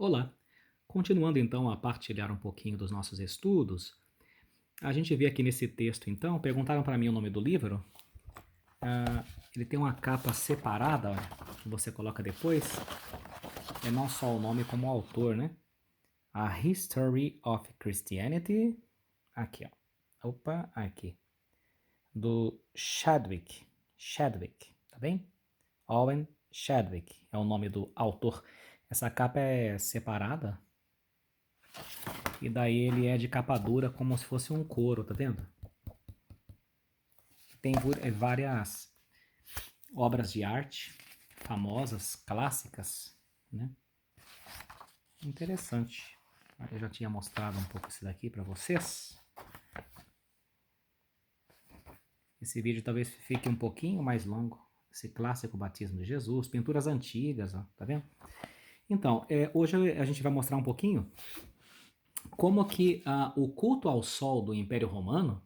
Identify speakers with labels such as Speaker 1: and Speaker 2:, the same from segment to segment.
Speaker 1: Olá! Continuando então a partilhar um pouquinho dos nossos estudos, a gente vê aqui nesse texto então, perguntaram para mim o nome do livro, ele tem uma capa separada, olha, que você coloca depois, é não só o nome como o autor, né? A History of Christianity, aqui ó, opa, aqui, do Chadwick, tá bem? Owen Chadwick é o nome do autor. Essa capa é separada, e daí ele é de capa dura como se fosse um couro, tá vendo? Tem várias obras de arte famosas, clássicas, né? Interessante. Eu já tinha mostrado um pouco isso daqui para vocês. Esse vídeo talvez fique um pouquinho mais longo. Esse clássico batismo de Jesus, pinturas antigas, ó, tá vendo? Então, hoje a gente vai mostrar um pouquinho como que o culto ao sol do Império Romano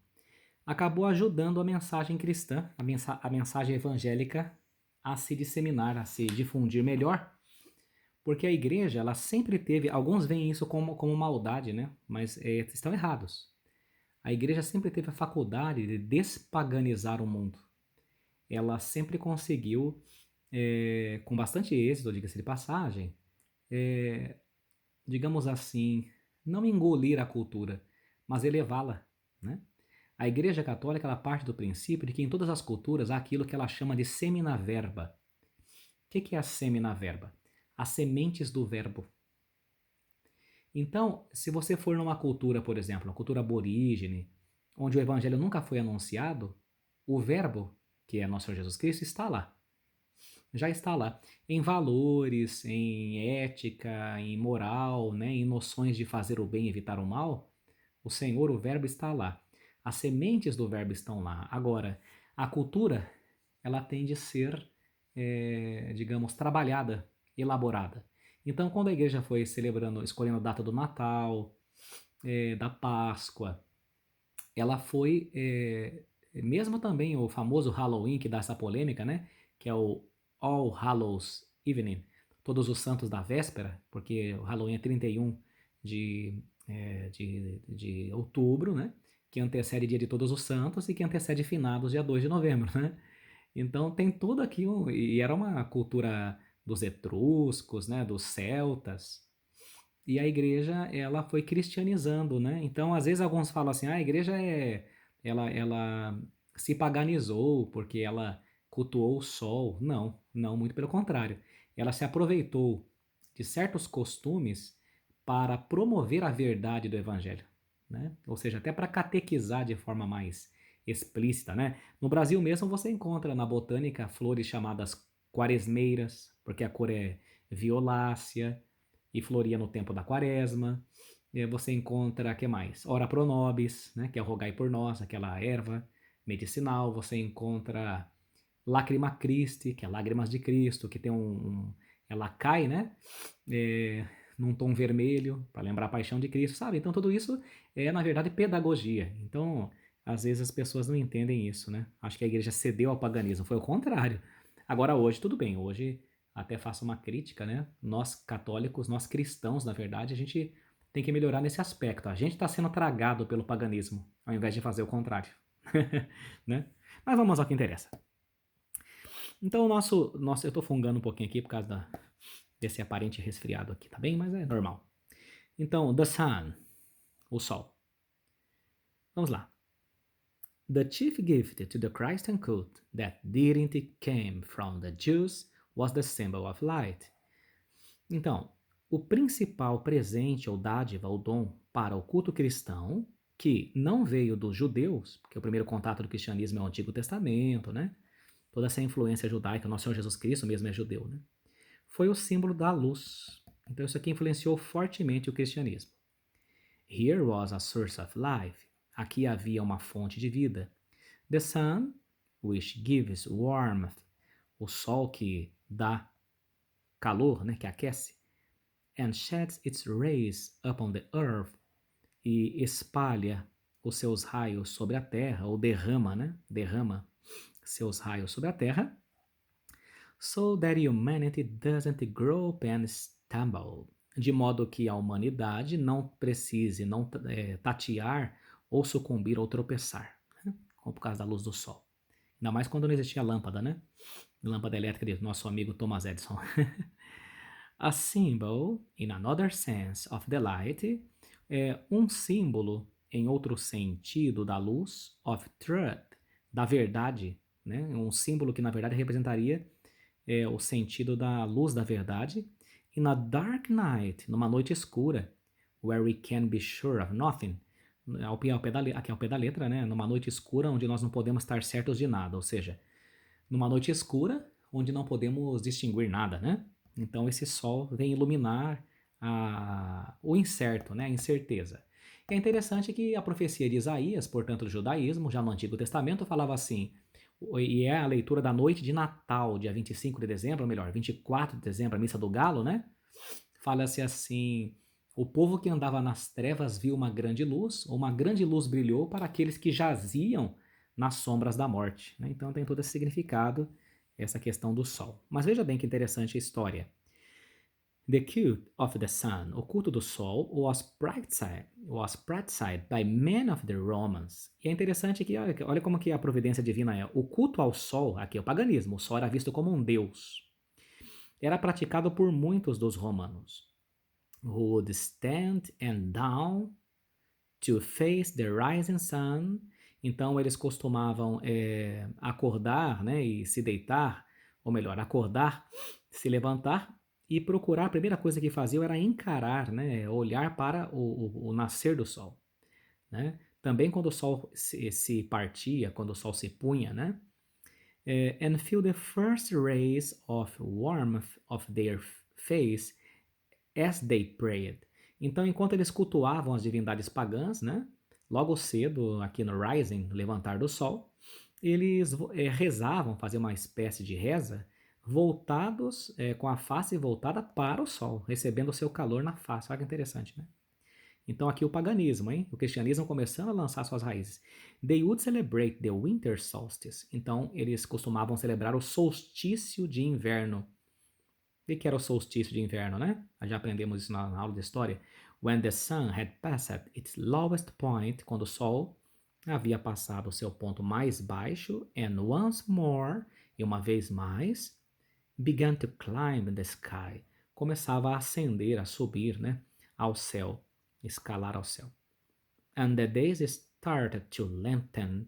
Speaker 1: acabou ajudando a mensagem cristã, a mensagem evangélica a se disseminar, a se difundir melhor, porque a igreja, ela sempre teve, alguns veem isso como maldade, né? Mas estão errados. A igreja sempre teve a faculdade de despaganizar o mundo. Ela sempre conseguiu, com bastante êxito, diga-se de passagem, digamos assim, não engolir a cultura, mas elevá-la, né? A Igreja Católica ela parte do princípio de que em todas as culturas há aquilo que ela chama de semina verba. O que é a semina verba? As sementes do verbo. Então, se você for numa cultura, por exemplo, uma cultura aborígene, onde o evangelho nunca foi anunciado, o verbo, que é nosso Senhor Jesus Cristo, está lá. Já está lá. Em valores, em ética, em moral, né, em noções de fazer o bem e evitar o mal, o Senhor, o verbo está lá. As sementes do verbo estão lá. Agora, a cultura, ela tende a ser, digamos, trabalhada, elaborada. Então, quando a igreja foi celebrando, escolhendo a data do Natal, da Páscoa, ela foi, mesmo também o famoso Halloween, que dá essa polêmica, né? Que é o All Hallows Evening, Todos os Santos da Véspera, porque o Halloween é 31 de outubro, né? Que antecede Dia de Todos os Santos e que antecede finados dia 2 de novembro, né? Então tem tudo aqui, e era uma cultura dos etruscos, né? Dos celtas, e a igreja ela foi cristianizando, né? Então às vezes alguns falam assim, a igreja ela se paganizou porque ela cultuou o sol. Não, não, muito pelo contrário. Ela se aproveitou de certos costumes para promover a verdade do evangelho, né? Ou seja, até para catequizar de forma mais explícita, né? No Brasil mesmo você encontra na botânica flores chamadas quaresmeiras, porque a cor é violácea e floria no tempo da quaresma. Você encontra, que mais? Ora pro nobis, né, que é o rogai por nós, aquela erva medicinal. Você encontra Lacrima Christi, que é lágrimas de Cristo, que tem ela cai, né, num tom vermelho, para lembrar a paixão de Cristo, sabe? Então tudo isso é, na verdade, pedagogia. Então, às vezes as pessoas não entendem isso, né? Acho que a igreja cedeu ao paganismo, foi o contrário. Agora hoje, tudo bem, hoje até faço uma crítica, né? Nós católicos, nós cristãos, na verdade, a gente tem que melhorar nesse aspecto. A gente está sendo tragado pelo paganismo, ao invés de fazer o contrário, né? Mas vamos ao que interessa. Então, eu tô fungando um pouquinho aqui por causa desse aparente resfriado aqui, tá bem? Mas é normal. Então, the sun, o sol. Vamos lá. The chief gift to the Christian cult that didn't came from the Jews was the symbol of light. Então, o principal presente ou dádiva ou dom para o culto cristão, que não veio dos judeus, porque o primeiro contato do cristianismo é o Antigo Testamento, né? Toda essa influência judaica, nosso Senhor Jesus Cristo mesmo é judeu, né? Foi o símbolo da luz. Então isso aqui influenciou fortemente o cristianismo. Here was a source of life. Aqui havia uma fonte de vida. The sun, which gives warmth. O sol que dá calor, né, que aquece. And sheds its rays upon the earth. E espalha os seus raios sobre a terra, ou derrama, né? Derrama seus raios sobre a terra. So that humanity doesn't grope and stumble. de modo que a humanidade não precise não tatear ou sucumbir ou tropeçar, né? Como por causa da luz do sol. Ainda mais quando não existia lâmpada, né? Lâmpada elétrica de nosso amigo Thomas Edison. A symbol, in another sense, of the light, é um símbolo, em outro sentido, da luz, of truth, da verdade, né? Um símbolo que, na verdade, representaria o sentido da luz da verdade. In a dark night, numa noite escura, where we can be sure of nothing, aqui ao pé da letra, né? Numa noite escura onde nós não podemos estar certos de nada, ou seja, numa noite escura onde não podemos distinguir nada, né? Então esse sol vem iluminar o incerto, né? A incerteza. É interessante que a profecia de Isaías, portanto do judaísmo, já no Antigo Testamento, falava assim, e é a leitura da noite de Natal, dia 25 de dezembro, ou melhor, 24 de dezembro, a missa do galo, né? Fala-se assim, o povo que andava nas trevas viu uma grande luz brilhou para aqueles que jaziam nas sombras da morte, né? Então tem todo esse significado, essa questão do sol. Mas veja bem que interessante a história. The cult of the sun, o culto do sol, was practiced by men of the Romans. E é interessante que, olha como que a providência divina é. O culto ao sol, aqui é o paganismo, o sol era visto como um deus. Era praticado por muitos dos romanos, who would stand and down to face the rising sun. Então eles costumavam acordar, né, e se deitar, ou melhor, acordar, se levantar e procurar. A primeira coisa que faziam era encarar, né, olhar para o nascer do sol, né? Também quando o sol se partia, quando o sol se punha, né? And feel the first rays of warmth of their face as they prayed. Então, enquanto eles cultuavam as divindades pagãs, né? Logo cedo, aqui no Rising, levantar do sol, eles rezavam, faziam uma espécie de reza, voltados, com a face voltada para o sol, recebendo o seu calor na face. Olha que interessante, né? Então aqui o paganismo, hein? O cristianismo começando a lançar suas raízes. They would celebrate the winter solstice. Então eles costumavam celebrar o solstício de inverno. O que era o solstício de inverno, né? Já aprendemos isso na aula de história. When the sun had passed its lowest point, quando o sol havia passado o seu ponto mais baixo, and once more, e uma vez mais, began to climb the sky, começava a ascender, a subir, né, ao céu, escalar ao céu. And the days started to lengthen,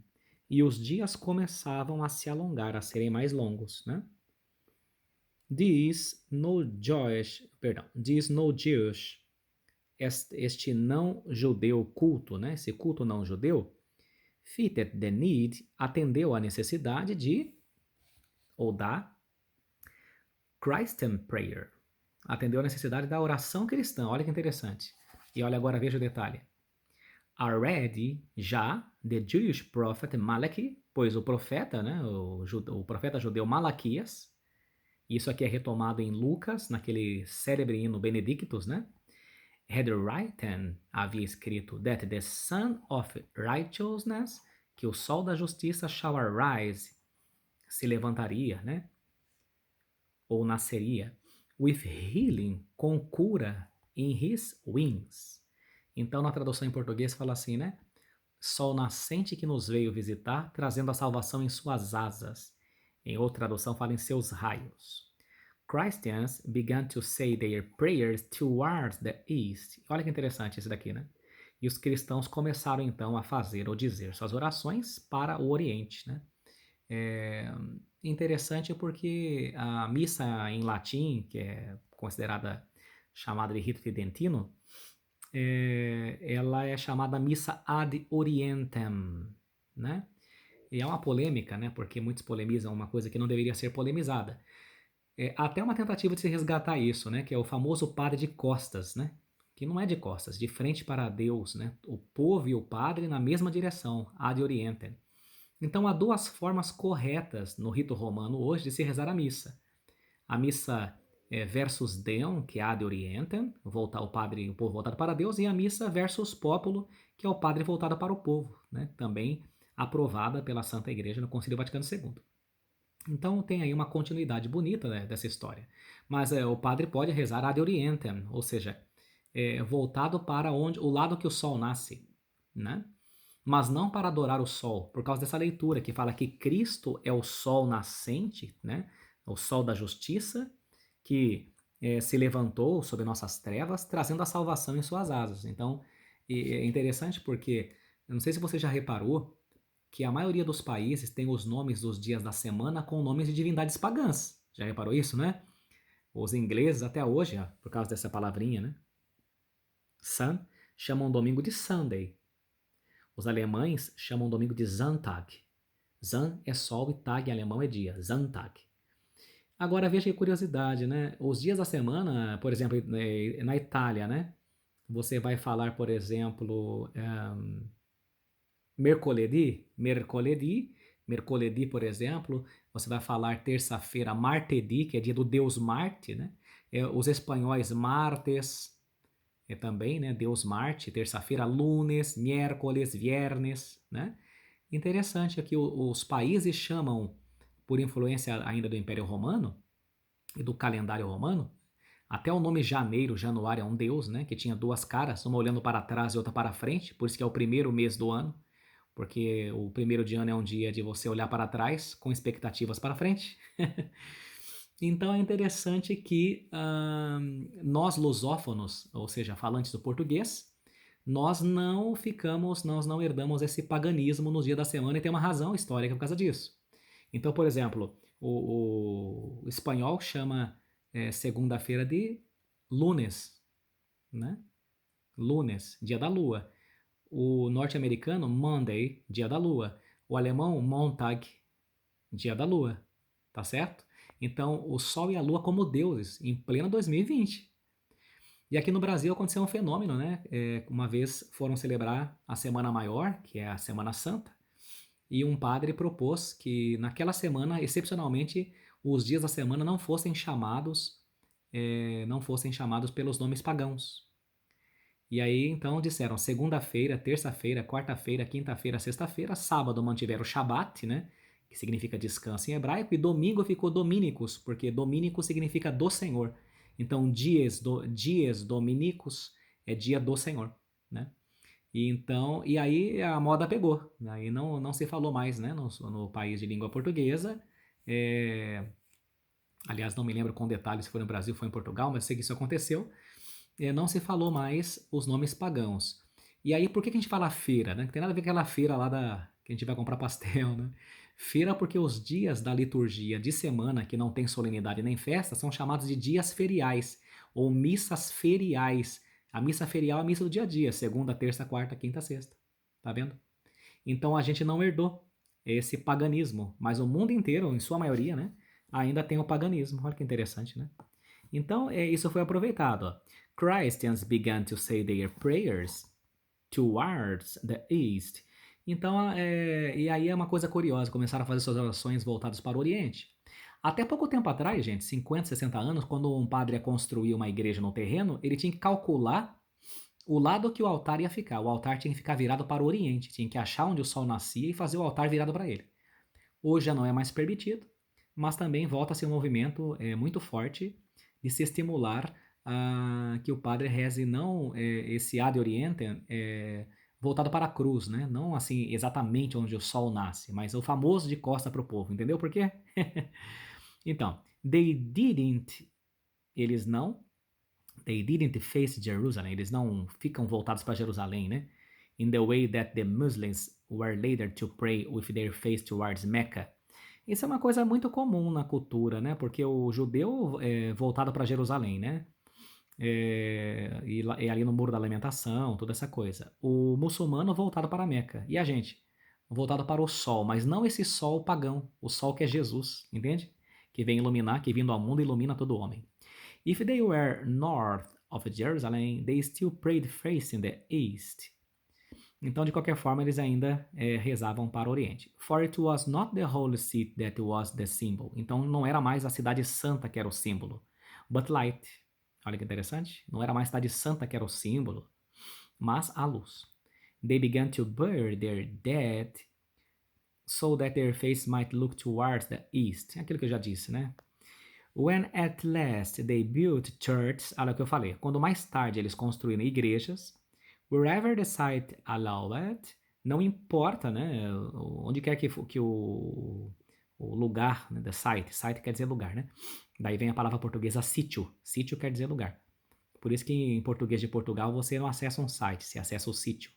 Speaker 1: e os dias começavam a se alongar, a serem mais longos, né? This no Jewish, este não judeu culto, né? Esse culto não judeu, fitted the need, atendeu à necessidade de, ou da, Christian prayer. Atendeu à necessidade da oração cristã. Olha que interessante. E olha agora, veja o detalhe. Already, já, the Jewish prophet Malachi, pois o profeta, né, o profeta judeu Malaquias, isso aqui é retomado em Lucas, naquele célebre hino Benedictus, né? Had written, havia escrito, that the sun of righteousness, que o sol da justiça shall arise, se levantaria, né? Ou nasceria, with healing, com cura, in his wings. Então, na tradução em português fala assim, né? Sol nascente que nos veio visitar, trazendo a salvação em suas asas. Em outra tradução fala em seus raios. Christians began to say their prayers towards the east. Olha que interessante isso daqui, né? E os cristãos começaram então a fazer ou dizer suas orações para o Oriente, né? É interessante porque a missa em latim, que é considerada chamada de rito tridentino, ela é chamada missa ad orientem, né? E é uma polêmica, né? Porque muitos polemizam uma coisa que não deveria ser polemizada. Até uma tentativa de se resgatar isso, né? Que é o famoso padre de costas, né? Que não é de costas, de frente para Deus, né? O povo e o padre na mesma direção, ad orientem. Então há duas formas corretas no rito romano hoje de se rezar a missa. A missa versus Deum, que é ad orientem, o povo voltado para Deus, e a missa versus populo, que é o padre voltado para o povo, né? Também aprovada pela Santa Igreja no Concílio Vaticano II. Então tem aí uma continuidade bonita, né, dessa história. Mas o padre pode rezar ad orientem, ou seja, voltado para onde o lado que o sol nasce, né? Mas não para adorar o sol, por causa dessa leitura que fala que Cristo é o sol nascente, né? O sol da justiça, que se levantou sobre nossas trevas, trazendo a salvação em suas asas. Então, é interessante porque, eu não sei se você já reparou, que a maioria dos países tem os nomes dos dias da semana com nomes de divindades pagãs. Já reparou isso, né? Os ingleses até hoje, por causa dessa palavrinha, né? Sun, chamam domingo de Sunday. Os alemães chamam domingo de Sonntag. Sun é sol e Tag em alemão é dia, Sonntag. Agora veja que curiosidade, né? Os dias da semana, por exemplo, na Itália, né? Você vai falar, por exemplo, mercoledì, por exemplo, você vai falar terça-feira, martedì, que é dia do deus Marte, né? Os espanhóis martes, também, né? Deus Marte, terça-feira, lunes, miércoles, viernes, né? Interessante aqui, os países chamam, por influência ainda do Império Romano e do calendário romano, até o nome janeiro, januário é um deus, né? Que tinha duas caras, uma olhando para trás e outra para frente, por isso que é o primeiro mês do ano, porque o primeiro de ano é um dia de você olhar para trás com expectativas para frente. Então é interessante que nós lusófonos, ou seja, falantes do português, nós não herdamos esse paganismo nos dias da semana e tem uma razão histórica por causa disso. Então, por exemplo, o espanhol chama segunda-feira de lunes, né? Lunes, dia da lua. O norte-americano, Monday, dia da lua. O alemão, Montag, dia da lua. Tá certo? Então, o Sol e a Lua como deuses, em pleno 2020. E aqui no Brasil aconteceu um fenômeno, né? Uma vez foram celebrar a Semana Maior, que é a Semana Santa, e um padre propôs que naquela semana, excepcionalmente, os dias da semana não fossem chamados pelos nomes pagãos. E aí então disseram segunda-feira, terça-feira, quarta-feira, quinta-feira, sexta-feira, sábado mantiveram o Shabat, né? Que significa descanso em hebraico, e domingo ficou Dominicus, porque Dominico significa do Senhor. Então, dies Dominicus é dia do Senhor, né? E aí a moda pegou, aí não se falou mais, né? No país de língua portuguesa. É, aliás, não me lembro com detalhes se foi no Brasil ou foi em Portugal, mas sei que isso aconteceu. Não se falou mais os nomes pagãos. E aí, por que a gente fala feira, né? Tem nada a ver com aquela feira lá que a gente vai comprar pastel, né? Feira porque os dias da liturgia de semana, que não tem solenidade nem festa, são chamados de dias feriais, ou missas feriais. A missa ferial é a missa do dia a dia, segunda, terça, quarta, quinta, sexta. Tá vendo? Então a gente não herdou esse paganismo, mas o mundo inteiro, em sua maioria, né, ainda tem o paganismo. Olha que interessante, né? Então, isso foi aproveitado. Ó. Christians began to say their prayers towards the east. Então, e aí é uma coisa curiosa, começaram a fazer suas orações voltadas para o Oriente. Até pouco tempo atrás, gente, 50, 60 anos, quando um padre ia construir uma igreja no terreno, ele tinha que calcular o lado que o altar ia ficar. O altar tinha que ficar virado para o Oriente, tinha que achar onde o sol nascia e fazer o altar virado para ele. Hoje já não é mais permitido, mas também volta-se um movimento muito forte de se estimular que o padre reze não esse Ad Orientem voltado para a cruz, né? Não assim exatamente onde o sol nasce, mas o famoso de costa para o povo, entendeu por quê? Então, eles não, they didn't face Jerusalem, eles não ficam voltados para Jerusalém, né? In the way that the Muslims were later to pray with their face towards Mecca. Isso é uma coisa muito comum na cultura, né? Porque o judeu é voltado para Jerusalém, né? E ali no Muro da Lamentação, toda essa coisa. O muçulmano voltado para Meca. E a gente? Voltado para o sol, mas não esse sol pagão, o sol que é Jesus, entende? Que vem iluminar, que vindo ao mundo ilumina todo homem. If they were north of Jerusalem, they still prayed facing the east. Então, de qualquer forma, eles ainda rezavam para o Oriente. For it was not the holy city that was the symbol. Então, não era mais a cidade santa que era o símbolo, but light. Olha que interessante. Não era mais a cidade santa que era o símbolo, mas a luz. They began to bury their dead so that their face might look towards the east. É aquilo que eu já disse, né? When at last they built churches, olha o que eu falei, quando mais tarde eles construíram igrejas, wherever the site allowed, não importa, né, onde quer que o lugar, né, the site quer dizer lugar, né? Daí vem a palavra portuguesa sítio, sítio quer dizer lugar. Por isso que em português de Portugal você não acessa um site, você acessa o sítio.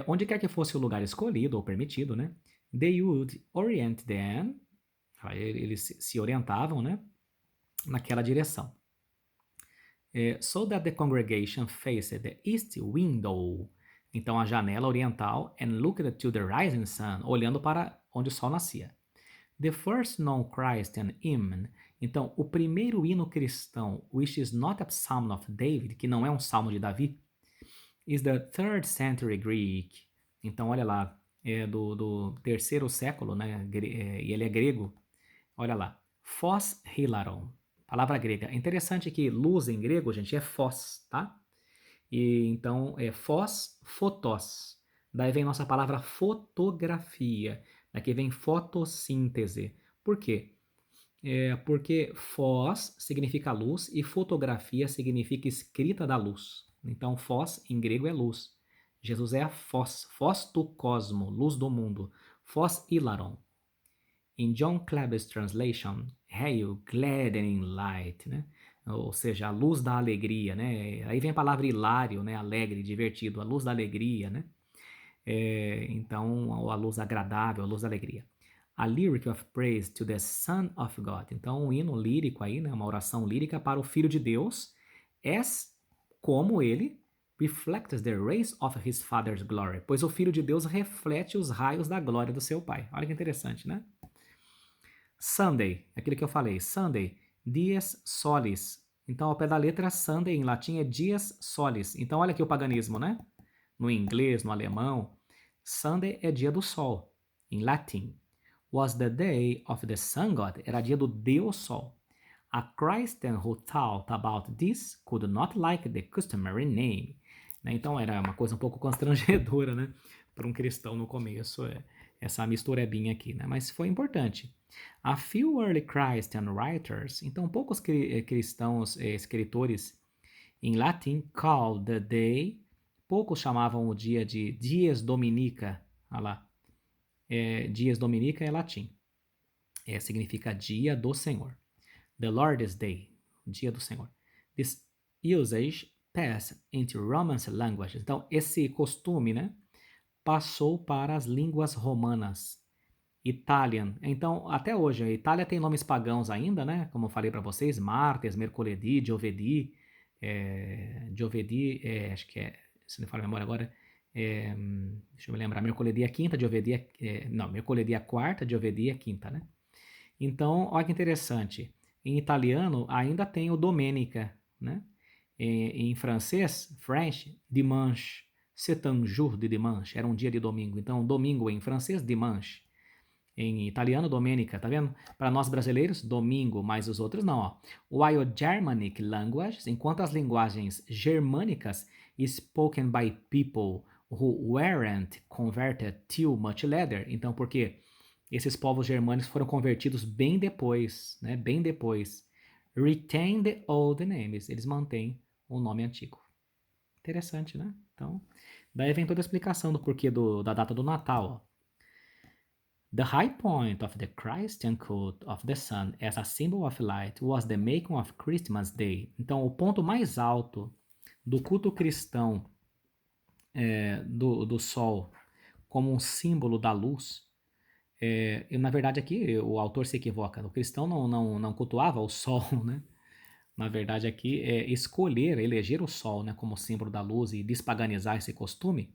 Speaker 1: Onde quer que fosse o lugar escolhido ou permitido, né? They would orient them, aí eles se orientavam, né? Naquela direção. So that the congregation faced the east window. Então a janela oriental and looked to the rising sun, olhando para onde o sol nascia. The first known Christian hymn. Então, o primeiro hino cristão, which is not a psalm of David, que não é um salmo de Davi, is the 3rd century Greek. Então, olha lá, é do terceiro século, né? E ele é grego. Olha lá, phos hilaron, palavra grega. É interessante que luz em grego, gente, é phos, tá? E então é phos, photos. Daí vem nossa palavra fotografia. Daqui vem fotossíntese. Por quê? Porque phos significa luz e fotografia significa escrita da luz. Então, phos em grego é luz. Jesus é a phos, phos do cosmo, luz do mundo. Phos hilaron. Em John Kleber's translation, Hail, gladdening light, né? Ou seja, a luz da alegria, né? Aí vem a palavra hilário, né? Alegre, divertido, a luz da alegria, né? Então, a luz agradável, a luz da alegria. A lyric of praise to the Son of God. Então, um hino lírico aí, né? Uma oração lírica para o Filho de Deus, as como ele reflects the rays of his Father's glory. Pois o Filho de Deus reflete os raios da glória do seu Pai. Olha que interessante, né? Sunday, aquilo que eu falei, Sunday, dies solis. Então, ao pé da letra, Sunday em latim é dies solis. Então, olha aqui o paganismo, né? No inglês, no alemão, Sunday é dia do sol, em latim. Was the day of the sun god, era dia do Deus Sol. A Christian who thought about this could not like the customary name. Né? Então, era uma coisa um pouco constrangedora, né? Para um cristão no começo, essa misturebinha aqui, né? Mas foi importante. A few early Christian writers, então poucos cristãos escritores em latim, called the day, poucos chamavam o dia de dies dominica, olha lá, dies dominica é latim, significa dia do Senhor. The Lord's Day, dia do Senhor. This usage passed into Romance languages. Então, esse costume, né, passou para as línguas romanas. Italian. Então, até hoje, a Itália tem nomes pagãos ainda, né? Como eu falei para vocês, Martes, Mercoledì, Giovedì, acho que se não me falha a memória agora, deixa eu me lembrar, Mercoledì é quinta, Giovedì não, Mercoledì é quarta, Giovedì é quinta, né? Então, olha que interessante, em italiano ainda tem o Domenica, né? Em francês, French, dimanche, c'est un jour de dimanche, era um dia de domingo. Então, domingo em francês, dimanche. Em italiano, domenica, tá vendo? Para nós brasileiros, domingo, mas os outros não, ó. While Germanic languages, enquanto as linguagens germânicas spoken by people who weren't converted to much later. Então, porque esses povos germânicos foram convertidos bem depois, né? Bem depois. Retain the old names. Eles mantêm o nome antigo. Interessante, né? Então, daí vem toda a explicação do porquê da data do Natal, ó. The high point of the Christian cult of the sun as a symbol of light was the making of Christmas Day. Então, o ponto mais alto do culto cristão do sol como um símbolo da luz, na verdade aqui o autor se equivoca. O cristão não cultuava o sol, né? Na verdade aqui é escolher, eleger o sol, né, como símbolo da luz e despaganizar esse costume.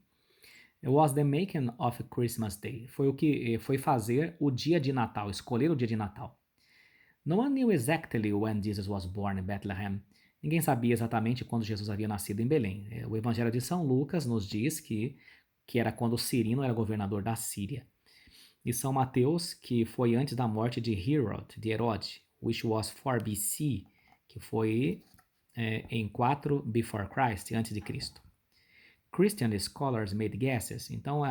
Speaker 1: It was the making of Christmas Day. Foi o que foi fazer o dia de Natal, escolher o dia de Natal. No one knew exactly when Jesus was born in Bethlehem. Ninguém sabia exatamente quando Jesus havia nascido em Belém. O Evangelho de São Lucas nos diz que era quando Cirino era governador da Síria. E São Mateus, que foi antes da morte de Herod, which was 4 BC, que foi em 4 before Christ, antes de Cristo. Christian scholars made guesses. Então,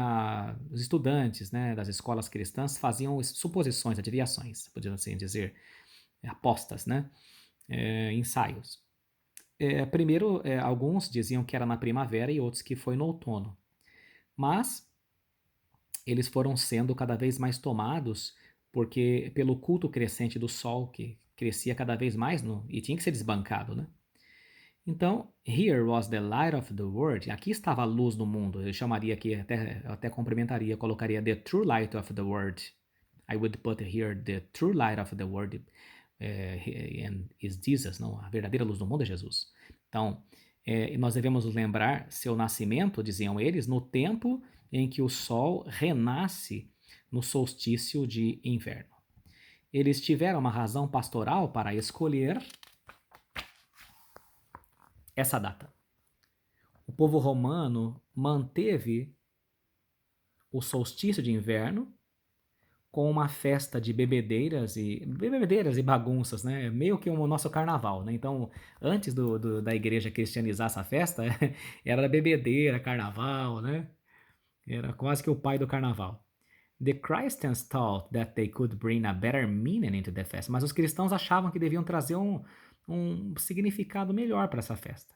Speaker 1: os estudantes, né, das escolas cristãs faziam suposições, adivinhações, podemos assim dizer, apostas, né, ensaios. Primeiro, alguns diziam que era na primavera e outros que foi no outono. Mas eles foram sendo cada vez mais tomados porque pelo culto crescente do sol, que crescia cada vez mais e tinha que ser desbancado, né? Então, here was the light of the world. Aqui estava a luz do mundo. Eu chamaria aqui, até complementaria, colocaria the true light of the world. I would put here the true light of the world and is Jesus, não? A verdadeira luz do mundo é Jesus. Então, nós devemos nos lembrar seu nascimento, diziam eles, no tempo em que o sol renasce no solstício de inverno. Eles tiveram uma razão pastoral para escolher essa data. O povo romano manteve o solstício de inverno com uma festa de bebedeiras e bagunças, né? Meio que o nosso carnaval, né? Então, antes da igreja cristianizar essa festa, era bebedeira, carnaval, né? Era quase que o pai do carnaval. The Christians thought that they could bring a better meaning into the fest. Mas os cristãos achavam que deviam trazer um significado melhor para essa festa.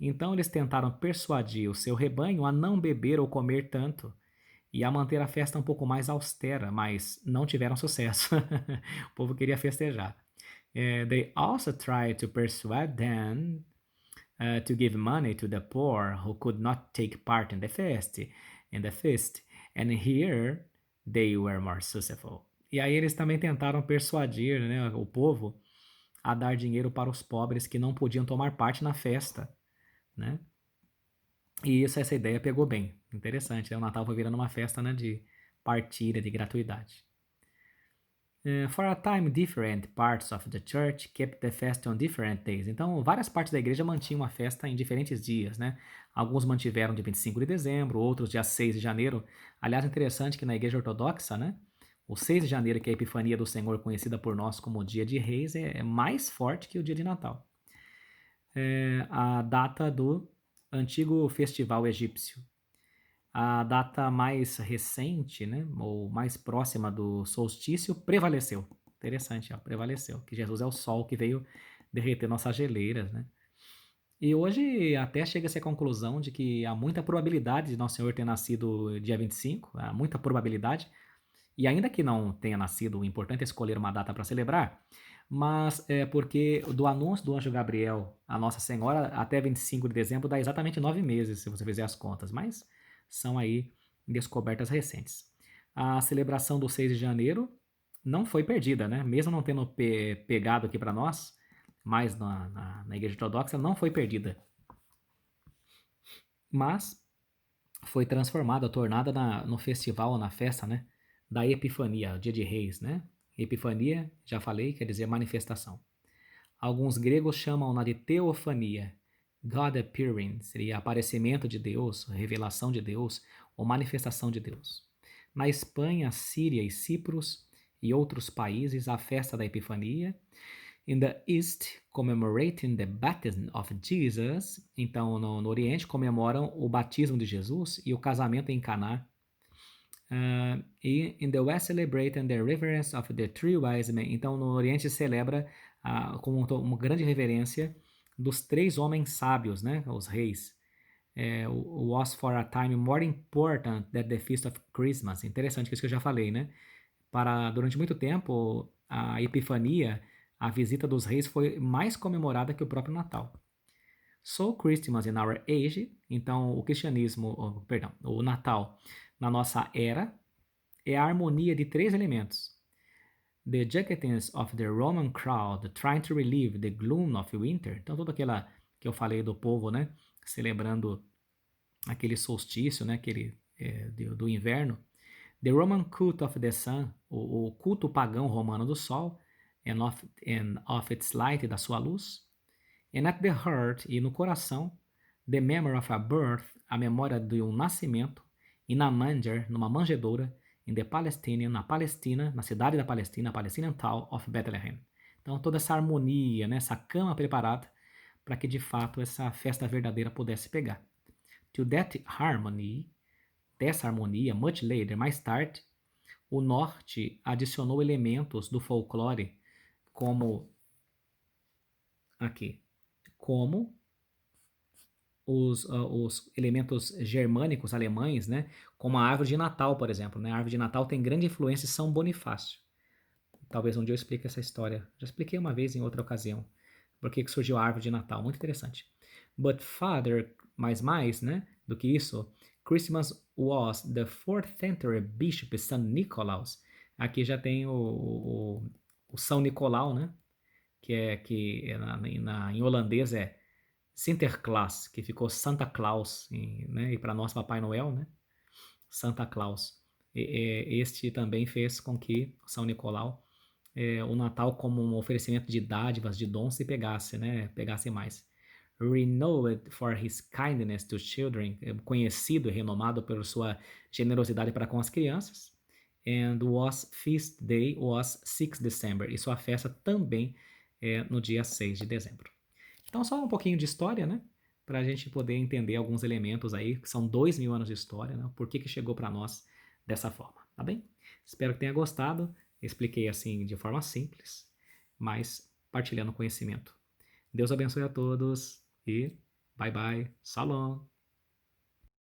Speaker 1: Então eles tentaram persuadir o seu rebanho a não beber ou comer tanto e a manter a festa um pouco mais austera, mas não tiveram sucesso. O povo queria festejar. They also tried to persuade them to give money to the poor who could not take part in the feast, and here they were more successful. E aí eles também tentaram persuadir, né, o povo a dar dinheiro para os pobres que não podiam tomar parte na festa, né? E essa ideia pegou bem. Interessante, né? O Natal foi virando uma festa, né, de partilha, de gratuidade. For a time, different parts of the church kept the fest on different days. Então, várias partes da igreja mantinham a festa em diferentes dias, né? Alguns mantiveram de 25 de dezembro, outros dia 6 de janeiro. Aliás, interessante que na igreja ortodoxa, né? O 6 de janeiro, que é a Epifania do Senhor, conhecida por nós como o Dia de Reis, é mais forte que o dia de Natal. A data do antigo festival egípcio. A data mais recente, né, ou mais próxima do solstício, prevaleceu. Interessante, ó, prevaleceu. Que Jesus é o sol que veio derreter nossas geleiras, né? E hoje até chega-se à conclusão de que há muita probabilidade de Nosso Senhor ter nascido dia 25, há muita probabilidade. E ainda que não tenha nascido, o importante é escolher uma data para celebrar, mas é porque do anúncio do anjo Gabriel a Nossa Senhora até 25 de dezembro dá exatamente 9 meses, se você fizer as contas, mas são aí descobertas recentes. A celebração do 6 de janeiro não foi perdida, né? Mesmo não tendo pegado aqui para nós, mas na Igreja Ortodoxa não foi perdida. Mas foi transformada, tornada no festival, na festa, né? Da Epifania, Dia de Reis, né? Epifania, já falei, quer dizer manifestação. Alguns gregos chamam-na de teofania, God appearing, seria aparecimento de Deus, revelação de Deus ou manifestação de Deus. Na Espanha, Síria e Cipros e outros países, a festa da Epifania. In the East, commemorating the baptism of Jesus. Então, no Oriente, comemoram o batismo de Jesus e o casamento em Caná. E in the West, celebrating the reverence of the three wise men. Então, no Oriente, celebra com uma grande reverência dos três homens sábios, né? Os reis. Was for a time more important than the feast of Christmas. Interessante, que isso que eu já falei, né? Durante muito tempo, a Epifania, a visita dos reis, foi mais comemorada que o próprio Natal. So Christmas in our age, então o Natal na nossa era é a harmonia de três elementos. The decadence of the Roman crowd trying to relieve the gloom of winter. Então toda aquela que eu falei do povo, né, celebrando aquele solstício, né, do inverno. The Roman cult of the sun, o culto pagão romano do sol, and of its light, da sua luz. And at the heart, e no coração, the memory of a birth, a memória de um nascimento, in a manger, numa manjedoura, in the Palestinian, na Palestina, na cidade da Palestina, Palestinian town of Bethlehem. Então toda essa harmonia, né, essa cama preparada para que de fato essa festa verdadeira pudesse pegar. To that harmony, dessa harmonia, much later, mais tarde, o norte adicionou elementos do folclore como aqui, como os elementos germânicos alemães, né? Como a árvore de Natal, por exemplo, né? A árvore de Natal tem grande influência em São Bonifácio. Talvez um dia eu explique essa história. Já expliquei uma vez em outra ocasião. Por que surgiu a árvore de Natal? Muito interessante. But further, mais, né? Do que isso, Christmas was the 4th century bishop St. Nicholas. Aqui já tem o São Nicolau, né? Em holandês é Sinterklaas, que ficou Santa Claus, né? E para nós Papai Noel, né? Santa Claus. Este também fez com que São Nicolau, o Natal como um oferecimento de dádivas, de dons, se pegasse, né? Pegasse mais. Renowned for his kindness to children, conhecido e renomado por sua generosidade para com as crianças. And was feast day was 6 December. E sua festa também é no dia 6 de dezembro. Então, só um pouquinho de história, né? Para a gente poder entender alguns elementos aí, que são 2000 anos de história, né? Por que chegou para nós dessa forma, tá bem? Espero que tenha gostado. Expliquei assim de forma simples, mas partilhando conhecimento. Deus abençoe a todos e bye bye. Salom.